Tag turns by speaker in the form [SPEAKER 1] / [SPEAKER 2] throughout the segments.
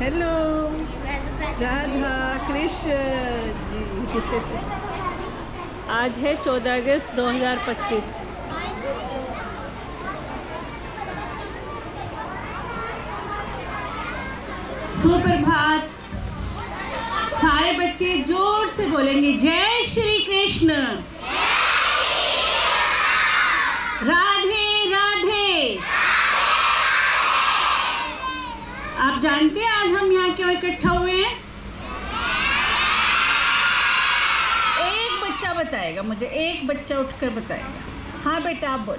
[SPEAKER 1] Hello Radha Krishna ji. आज है 14 अगस्त 2025। सुप्रभात। सारे बच्चे जोर से बोलेंगे जय श्री कृष्ण, राधे राधे। आप जानते हैं आज हम यहाँ क्यों इकट्ठा हुए हैं? एक बच्चा बताएगा मुझे, एक बच्चा उठकर बताएगा। हाँ बेटा आप बोल।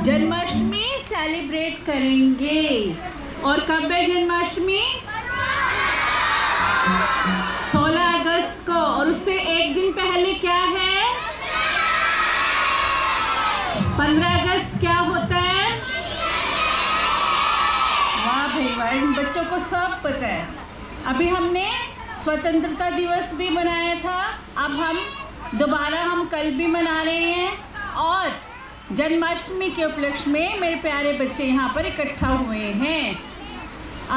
[SPEAKER 1] जन्माष्टमी सेलिब्रेट करेंगे। और कब है जन्माष्टमी? 16 अगस्त को। और उससे एक दिन पहले क्या है? 15 अगस्त क्या होता है? वाह भाई वाह, इन बच्चों को सब पता है। अभी हमने स्वतंत्रता दिवस भी मनाया था, अब हम दोबारा कल भी मना रहे हैं। और जन्माष्टमी के उपलक्ष्य में मेरे प्यारे बच्चे यहाँ पर इकट्ठा हुए हैं।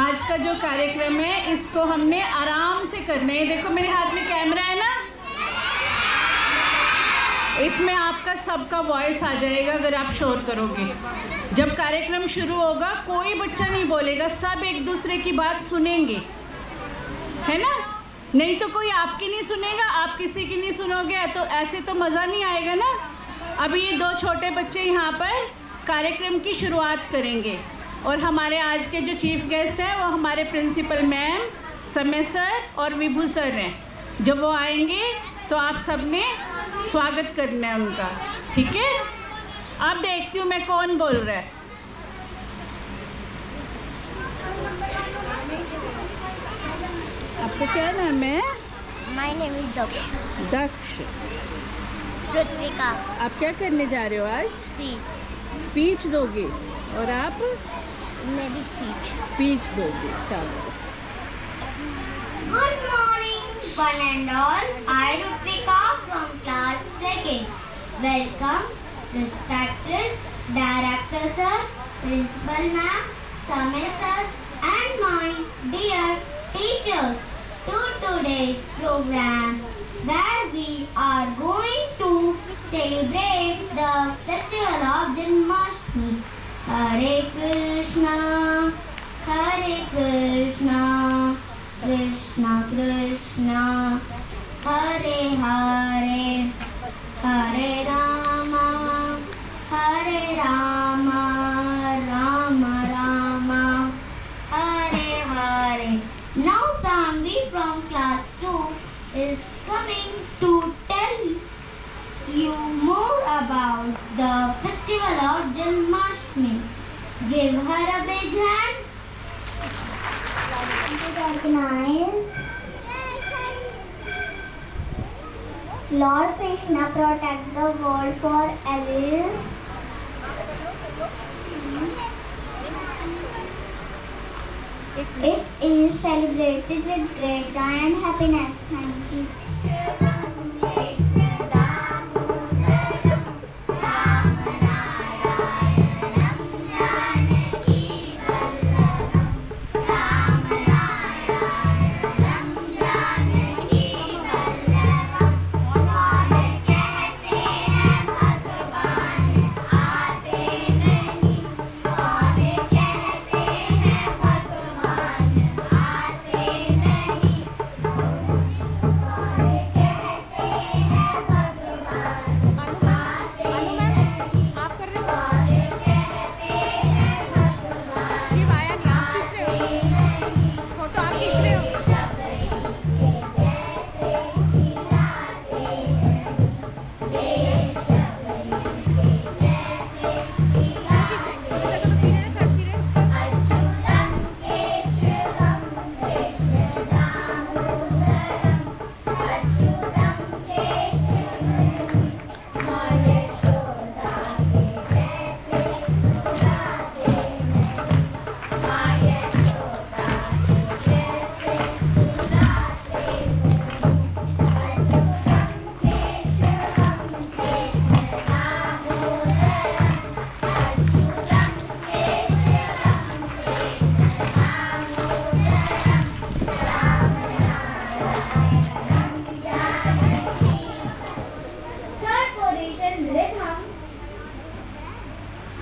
[SPEAKER 1] आज का जो कार्यक्रम है इसको हमने आराम से करना है। देखो मेरे हाथ में कैमरा है ना, इसमें आपका सबका वॉइस आ जाएगा अगर आप शोर करोगे। जब कार्यक्रम शुरू होगा कोई बच्चा नहीं बोलेगा, सब एक दूसरे की बात सुनेंगे, है ना? नहीं तो कोई आपकी नहीं सुनेगा, आप किसी की नहीं सुनोगे, तो ऐसे तो मज़ा नहीं आएगा ना। अभी ये दो छोटे बच्चे यहाँ पर कार्यक्रम की शुरुआत करेंगे। और हमारे आज के जो चीफ गेस्ट हैं वो हमारे प्रिंसिपल मैम समय सर और विभू सर हैं। जब वो आएंगे तो आप सबने स्वागत करना है उनका, ठीक है? अब देखती हूँ मैं कौन बोल रहा है। आपका क्या नाम है?
[SPEAKER 2] My name is Daksh.
[SPEAKER 1] Daksha.
[SPEAKER 2] Ritvika.
[SPEAKER 1] आप क्या करने जा रहे हो आज?
[SPEAKER 2] Speech.
[SPEAKER 1] स्पीच दोगे। और आप?
[SPEAKER 2] Maybe speech.
[SPEAKER 1] स्पीच दोगे। चलो।
[SPEAKER 2] Good morning, one and all. I, Ritvika, from class 2nd. Welcome, respected Director Sir, Principal Ma'am, Samay Sir, and my dear teachers to today's program, where we are going to celebrate the festival of Janmashtami. Hare Krishna, Krishna Krishna, Hare Hare, Hare Rama, Rama Rama, Hare Hare. Now Sanvi from class 2 is coming to tell you more about the festival of Janmashtami. Give her a big hand. Lord Krishna protect the world for evils. It is celebrated with great joy and happiness. Thank you.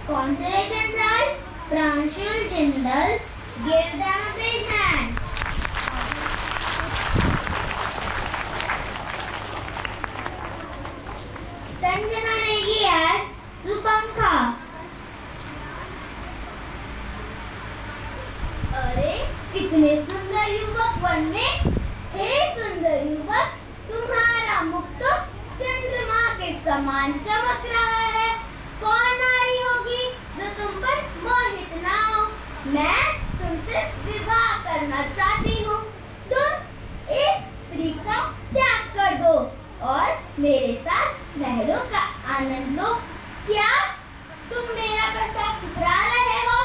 [SPEAKER 2] Consolation prize, Pranshul Jindal. Give them a big hand. Sanjana Negi as Supankha. अरे कितने सुंदर युवक बनने। हे सुंदर युवक, तुम्हारा मुख तो चंद्रमा के समान चमक रहा है। कौन नारी होगी जो तुम पर मोहित ना हो? मैं तुमसे विवाह करना चाहती हूँ। तुम इस स्त्री का त्याग कर दो और मेरे साथ महलों का आनंद लो। क्या तुम मेरा प्रस्ताव ठुकरा रहे हो?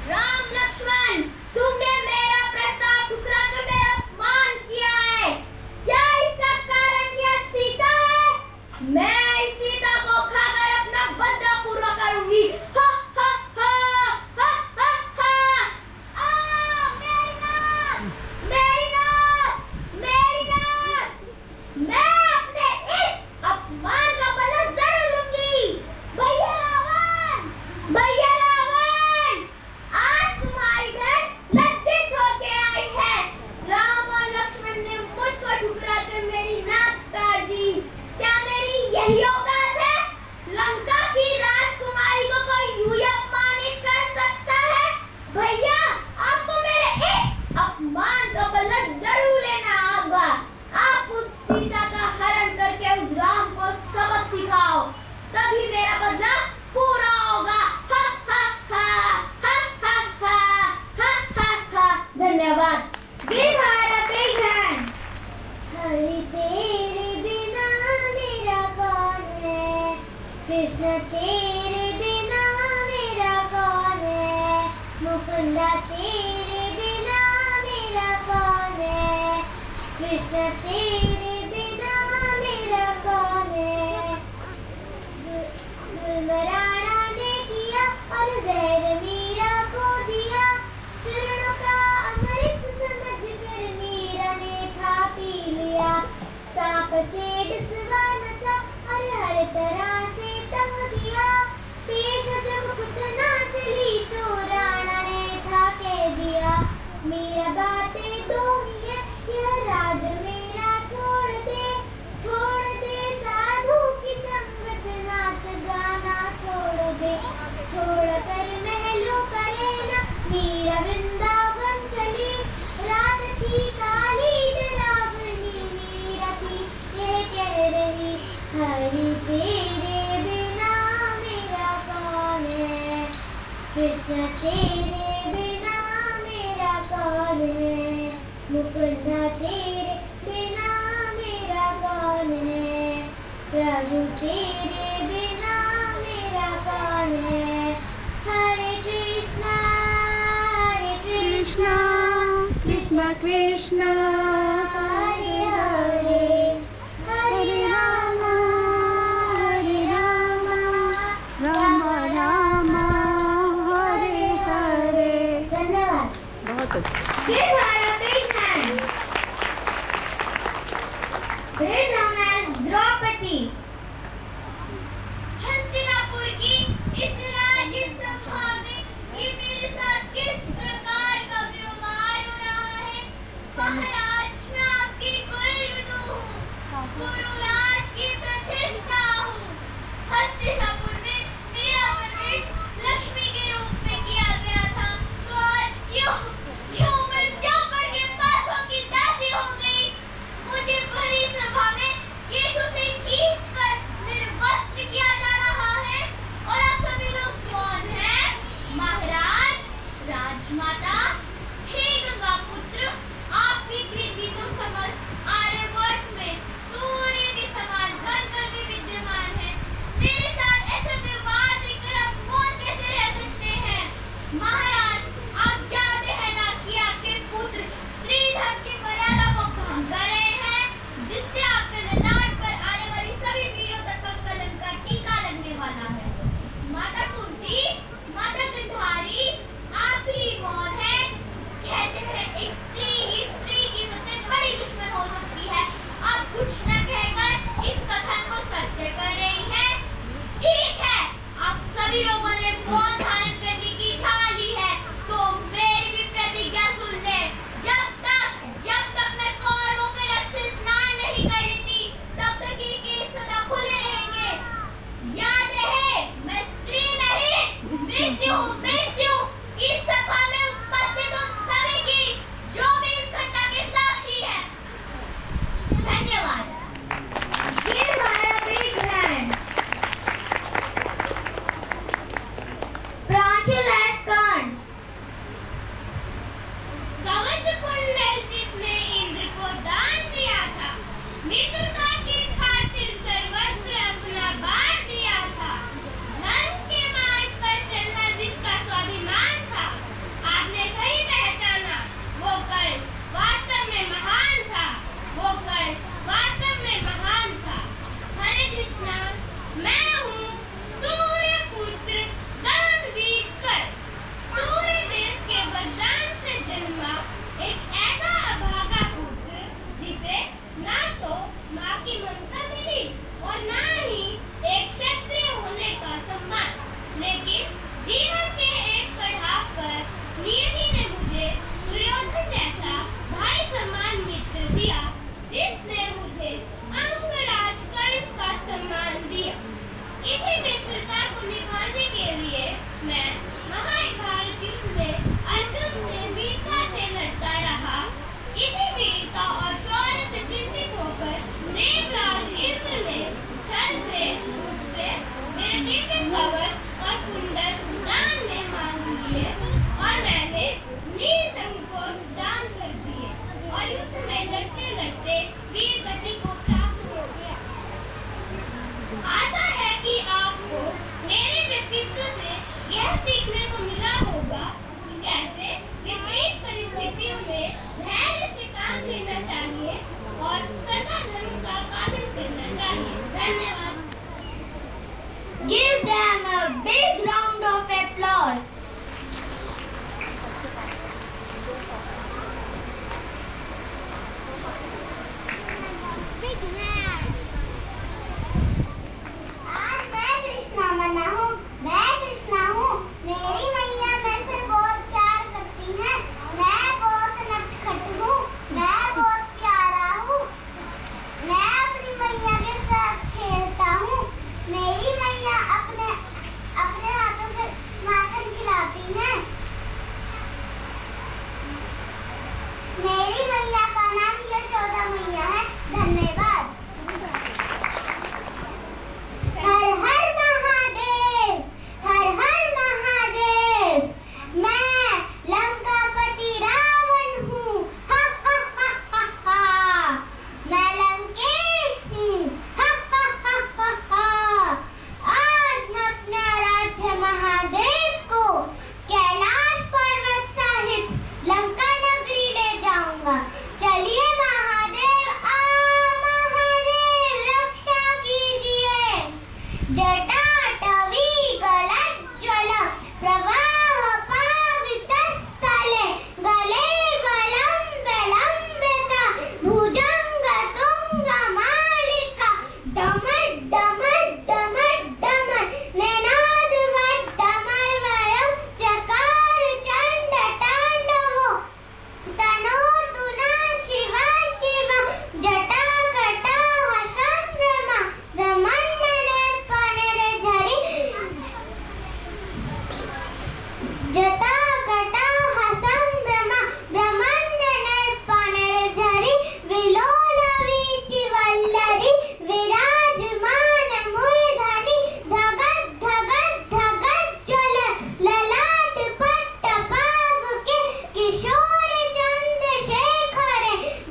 [SPEAKER 2] राम लक्ष्मण, तुमने मेरा प्रस्ताव ठुकरा कर मेरा अपमान किया है। क्या इसका कारण यह सीता है? मैं इस सीता को खाकर अपना बदला पूरा करूंगी। हा हा हा हा हा हा। आ मेरी नाक, मेरी नाक, मेरी नाक। मैं अपने इस अपमान का बदला जरूर लूंगी। भैया रावण, भैया रावण, आज तुम्हारी बहन लज्जित होके आई है। राम और लक्ष्मण ने मुझको ठुकरा कर मेरी नाक काट दी। क्या मेरी यही औकात है? लंका की राजकुमारी को कोई यूं ही अपमानित कर सकता है? भैया, आपको मेरे इस अपमान का बदला जरूर लेना होगा। आप उस सीता का हरण करके उस राम को सबक सिखाओ, तभी मेरा बदला पूरा होगा। हा हा हा हा हा हा हा हा हा। धन्यवाद। Give her a big hand. Hari तेरे बिना मेरा कौन है? कृष्ण तेरे बिना मेरा कौन है? मुकुंदा तेरे बिना मेरा कौन है? कृष्ण तेरे बिना मेरा कौन है? गुलमराणा ने किया और जहर मीरा को दिया। चरणों का अमृत समझ कर मीरा ने खा पी लिया। सांप से डसवा नचा और हर तरह से तंग दिया। पेश जब कुछ ना चली तो राणा ने था कह दिया। मेरा बातें दो ही है, यह राज मेरा छोड़ दे साधु की संगत, नाच गाना छोड़ दे। छोड़ कर महलों का रहना मीरा वृंदावन चली। रात थी काली डरावनी, मीरा थी यह कह रही, हरि तेरे बिना मेरा कौन है? कृष्ण तेरे बिना मेरा कौन है? मुकुंदा तेरे बिना मेरा कौन है? प्रभु तेरे बिना मेरा कौन है? हरे कृष्णा कृष्णा कृष्णा, हरे हरे, हरे राम राम राम, हरे हरे। धन्यवाद।
[SPEAKER 1] बहुत अच्छा।
[SPEAKER 2] Give her a big hand. They known as Draupadi. Hastinapur की इस राज्य सभा में ये मेरे साथ किस प्रकार का व्यवहार हो रहा है? महाराज, मैं आपकी कुलवधू हूँ, गुरुराज की प्रतिष्ठा हूँ। हस्तिनापुर में मेरा प्रवेश लक्ष्मी के रूप में किया गया था, तो आज क्यों मैं द्रौपदी के पासों की दासी हो गई? मुझे बड़ी सभा में केशों से खींच
[SPEAKER 3] मित्रता की खातिर सर्वस्व अपना बार दिया था। धर्म के मार्ग पर चलना जिसका स्वाभिमान था, आपने सही पहचाना, वो कर्ण वास्तव में महान था, वो कर्ण वास्तव में महान था। हरे कृष्णा, मैं हूँ सूर्य पुत्र दानवीर कर्ण, सूर्य देव के वरदान से जन्मा एक ऐसा अभागा पुत्र जिसे ना तो माँ की ममता मिली और ना ही एक क्षत्रिय होने का सम्मान, लेकिन जीवन के एक पड़ाव पर नियति ने मुझे दुर्योधन जैसा भाई समान मित्र दिया, जिसने मुझे अंगराज कर्ण का सम्मान दिया। इसी मित्रता को निभाने के लिए मैं महाभारत युद्ध में अर्जुन से वीरता से लड़ता रहा। इसी वीरता और शौर्य से चिंतित होकर देवराज इंद्र ने छल से मुझसे मेरे दिव्य कवच और कुंडल दान में मांग लिए और मैंने निसंकोच दान कर दिए और युद्ध में लड़ते लड़ते वीर गति को प्राप्त हो गया। आशा है कि आपको मेरे व्यक्तित्व से यह सीखने को मिला होगा कि कैसे विपरीत परिस्थितियों में धैर्य से काम लेना चाहिए और सदा धर्म का पालन करना चाहिए। धन्यवाद।
[SPEAKER 2] Give them a big round of applause.
[SPEAKER 3] Big hand.
[SPEAKER 2] आज मैं कृष्णा मना हूँ, मैं कृष्णा हूँ। मेरी मैया मेरे से बहुत प्यार करती है। मैं बहुत नटखट हूँ, मैं बहुत प्यारा हूँ। मैं अपनी मैया के साथ खेलता हूँ। मेरी मैया अपने हाथों से माखन खिलाती है। मेरी मैया का नाम यशोदा मैया है। धन्यवाद। हर हर महादेव, हर हर महादेव। मैं लंकापति रावण हूँ। हा हा हा हा हा। मैं लंकेश हूँ। हा हा हा हा हा। आज मैं अपने आराध्य महादेव को कैलाश पर्वत सहित लंका नगरी ले जाऊंगा। चलिए महादेव, महादेव रक्षा कीजिए। जटाटवी गलज्ज्वल प्रवाह पावितस्थले गले गलम्बे लम्बिता भुजंग तुंग मालिका डमर डमर डमर डमर निनाद वड्डमर वयं चकार चंड तांडवो तनोतु नः शिव शिव जटाकटाः संभ्रमा ब्रह्मण्यनेत्पनिर्झरि जटाकटाः संभ्रमा ब्रह्मण्यनेत्पनिर्झरि विलोलवीचिवल्लरि विराजमान मूर्धनि धगध धगध धगज्ज्वल ललाट पट्ट पावके किशोर चंद्रशेखर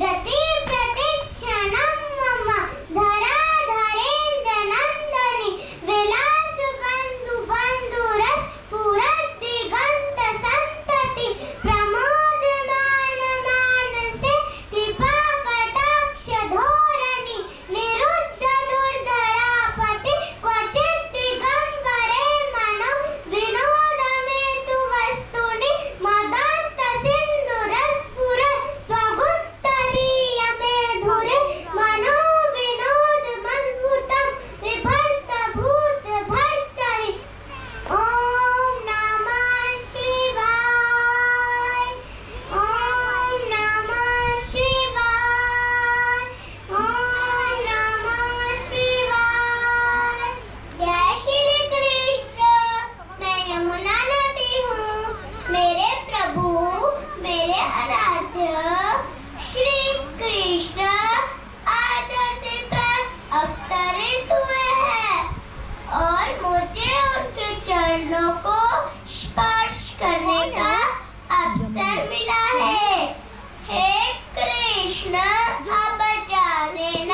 [SPEAKER 2] रति प्रतीक्षणं मम धराधरेन्द्र नंदनि विलास बंधु बंधुरथ फुरद्दिगंत संतति प्रमोदमान मानसे कृपा कटाक्ष धोरणी निरुद्ध दुर्धरापति क्वचित् दिगंबरे मनो विनोदमेतु वस्तुनि मदान्त सिन्धुरस्फुर त्वगुत्तरीय मेधुरे मनो विनोद मद्भुतं विभर्त भूत भर्तरि। ओम नमः शिवाय, ओम नमः शिवाय, ओम नमः शिवाय। जय श्री कृष्ण। मैं यमुना नदी हूँ। मेरे प्रभु, मेरे आराध्य श्री कृष्ण आज धरती पर अवतरित हुए हैं और मुझे उनके चरणों को स्पर्श करने का अवसर मिला है। हे कृष्ण, अब जाने न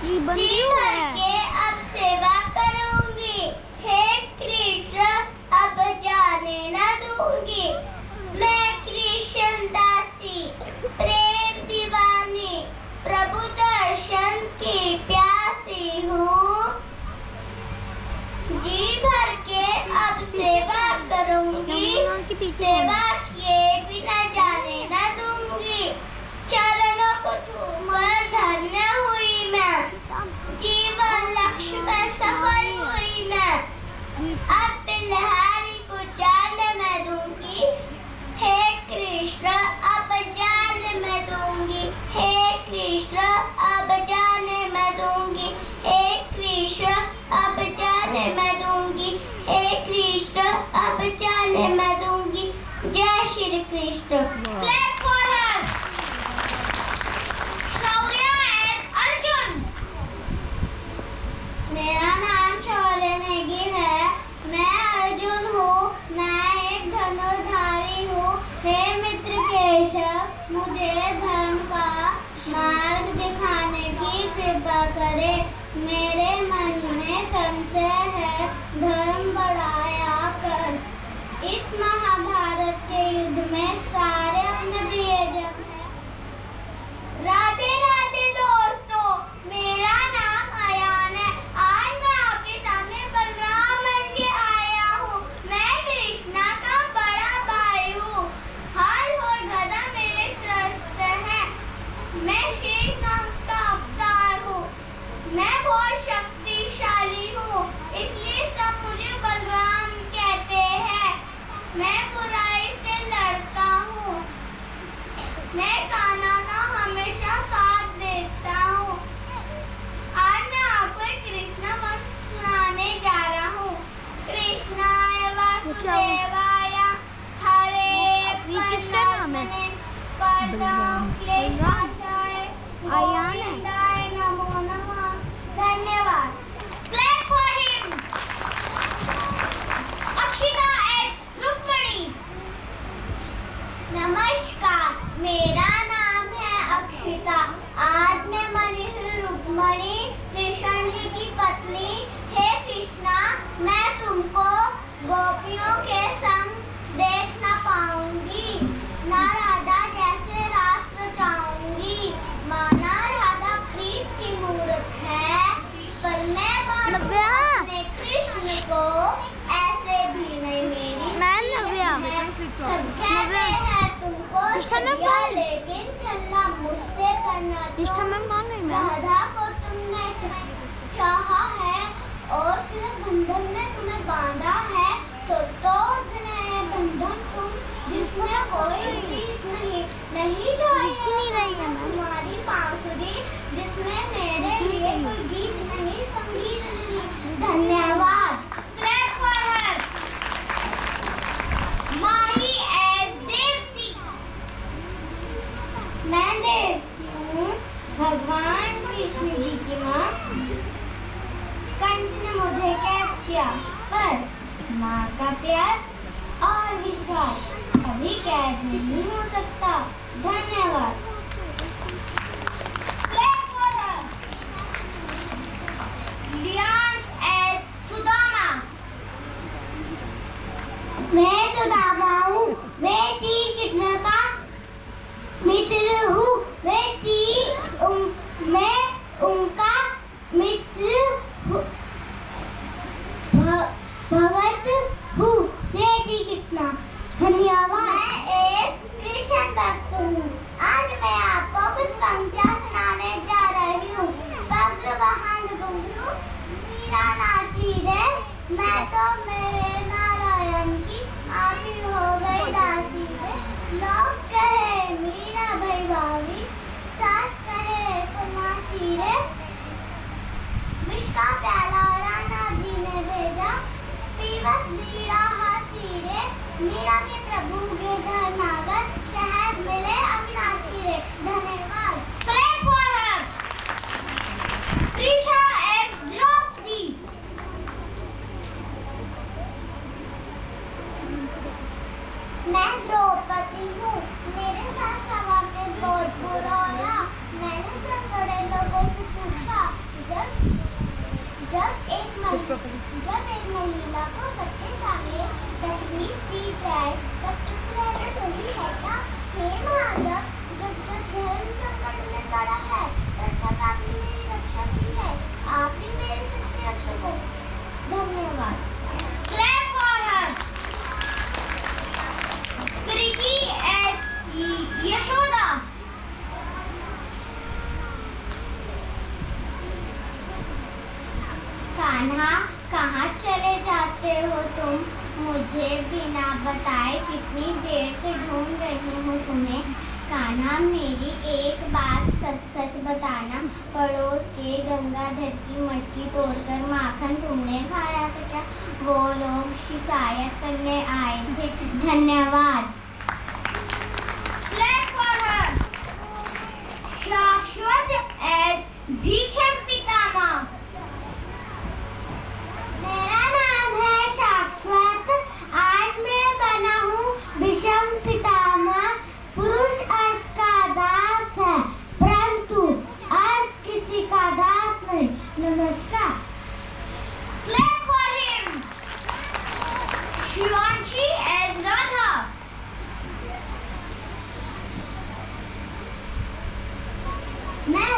[SPEAKER 2] जी भर के अब सेवा करूंगी, हे कृष्ण अब जाने न दूंगी। मैं कृष्ण दासी प्रेम दीवानी, प्रभु दर्शन की प्यासी हूँ। जी भर के अब सेवा करूंगी, सेवा किए बिना जाने न दूंगी। चरणों को छूकर धन्य हुई मैं, जीवन लक्ष्य में सफल हुई मैं। अब बिल्हारी को जान मैं दूंगी, हे कृष्ण अब जान मैं दूंगी। हे कृष्ण अब जान मैं दूंगी, हे कृष्ण अब जान मैं दूंगी, हे कृष्ण अब जान मैं दूंगी। जय Shri Krishna. Clap for her. Shaurya as Arjun. मेरा नाम शौर्य नेगी है, मैं अर्जुन हूँ, मैं एक धनुर्धारी हूँ। हे मित्र केशव, मुझे धर्म का मार्ग दिखाने की कृपा करे। मेरे मन में संशय है, धर्म बढ़ाया कर। इस महाभारत के युद्ध में सारे अपने प्रियजन हैं। राधे राधे दोस्तों, मेरा नाम अयान है। आज मैं आपके सामने बलराम बन के आया हूँ। मैं कृष्णा का बड़ा भाई हूँ। हल और गदा मेरे शस्त्र हैं। मैं शेषनाग का अवतार हूँ। मैं बहुत शक्तिशाली हूँ, इसलिए सब मुझे बलराम कहते हैं। मैं बुराई से लड़ता हूँ, मैं कान्हा का हमेशा साथ देता हूँ। आज मैं आपको एक कृष्ण वंश सुनाने जा रहा हूँ। कृष्णाय वासुदेवाय हरे परमात्मने परम क्लेशाय गोविंदाय नमो नमः। धन्यवाद। Clap for him. Akshita S Rukmani. नमस्कार, मेरा नाम है अक्षिता। आज मैं बनी हूँ रुक्मणी, कृष्ण जी की पत्नी। हे कृष्णा, मैं तुमको गोपियों के संग देख न पाऊंगी, ना राधा जैसे रास रचाऊंगी। माना राधा प्रीत की मूर्त है, पर मैं अपने कृष्ण को ऐसे भी नहीं मेरी सब कहते हैं तुमको छलिया, लेकिन छलना मुझसे करना तो राधा को तुमने चाहा है और सिर्फ बंधन में तुम्हें बांधा है, तो तोड़ देना बंधन तुम, जिसमें कोई गीत नहीं चाहिए तुम्हारी बांसुरी, जिसमें मेरे लिए कोई गीत नहीं, संगीत नहीं। धन्यवाद। Clap for her. Mahi as Devti. मैं देवती हूँ, भगवान कृष्ण जी की माँ। कंस ने मुझे कैद किया, पर माँ का प्यार और विश्वास कभी कैद नहीं हो सकता। धन्यवाद। Clap for her. Lians as Sudama. मैं सुदामा हूँ, मैं श्री कृष्ण का मित्र हूँ। मैं उनका मित्र भगत हूँ। जय श्री कृष्ण। धन्यवाद। मैं एक कृष्ण भक्त हूँ। आज मैं कान्हा कहाँ चले जाते हो तुम? मुझे बिना बताए कितनी देर से ढूंढ रही हूँ तुम्हें। कान्हा मेरी एक बात सच सच बताना, पड़ोस के गंगाधर की मटकी तोड़कर माखन तुमने खाया था क्या? वो लोग शिकायत करने आए थे। धन्यवाद। Clap for her. शाश्वत as भीष्म पितामह। मेरा नाम है शाश्वत। आज मैं बना हूँ भीष्म पितामह। पुरुष अर्थ का दास है, परंतु अर्थ किसी का दास नहीं। नमस्कार। Clap for him. Shivanshi as Radha. मैं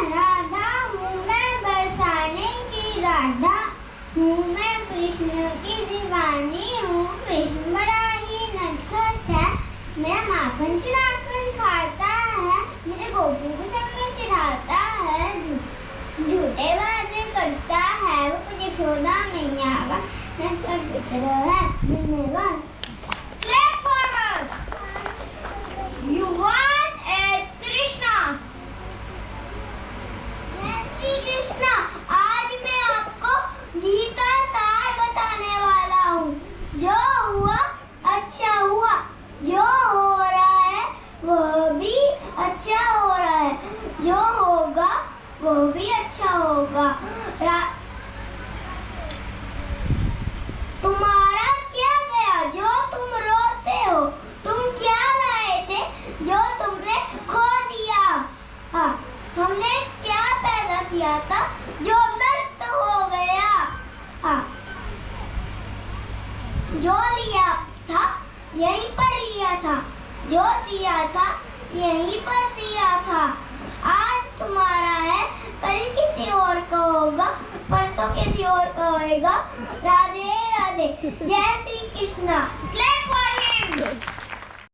[SPEAKER 2] राधा हूँ, मैं बरसाने की राधा हूँ, मैं कृष्ण की दीवानी हूँ। कृष्ण बड़ा ही नटखट है, मेरा माखन चुरा कर खाता है, मेरे गोपियों को सबने चिढ़ाता है, झूठे वादे करता है, वो यशोदा मैया का नटखट पुत्र है। धन्यवाद। Clap for her. युवान as कृष्णा। मैं श्री कृष्णा। आज मैं आपको गीता सार बताने वाला हूँ। जो हुआ अच्छा हुआ, जो हो रहा है वह भी अच्छा हो रहा है, जो होगा वो भी अच्छा होगा। तुम्हारा क्या गया जो तुम रोते हो? तुम क्या लाए थे जो तुमने खो दिया? हाँ, हमने क्या पैदा किया था जो नष्ट हो गया? हाँ, जो लिया था यहीं पर लिया था, जो दिया था यहीं पर दिया था। आज तुम्हारा है, कल किसी और का होगा, परसों किसी और का होएगा। राधे राधे। जय Shri Krishna. Clap for him.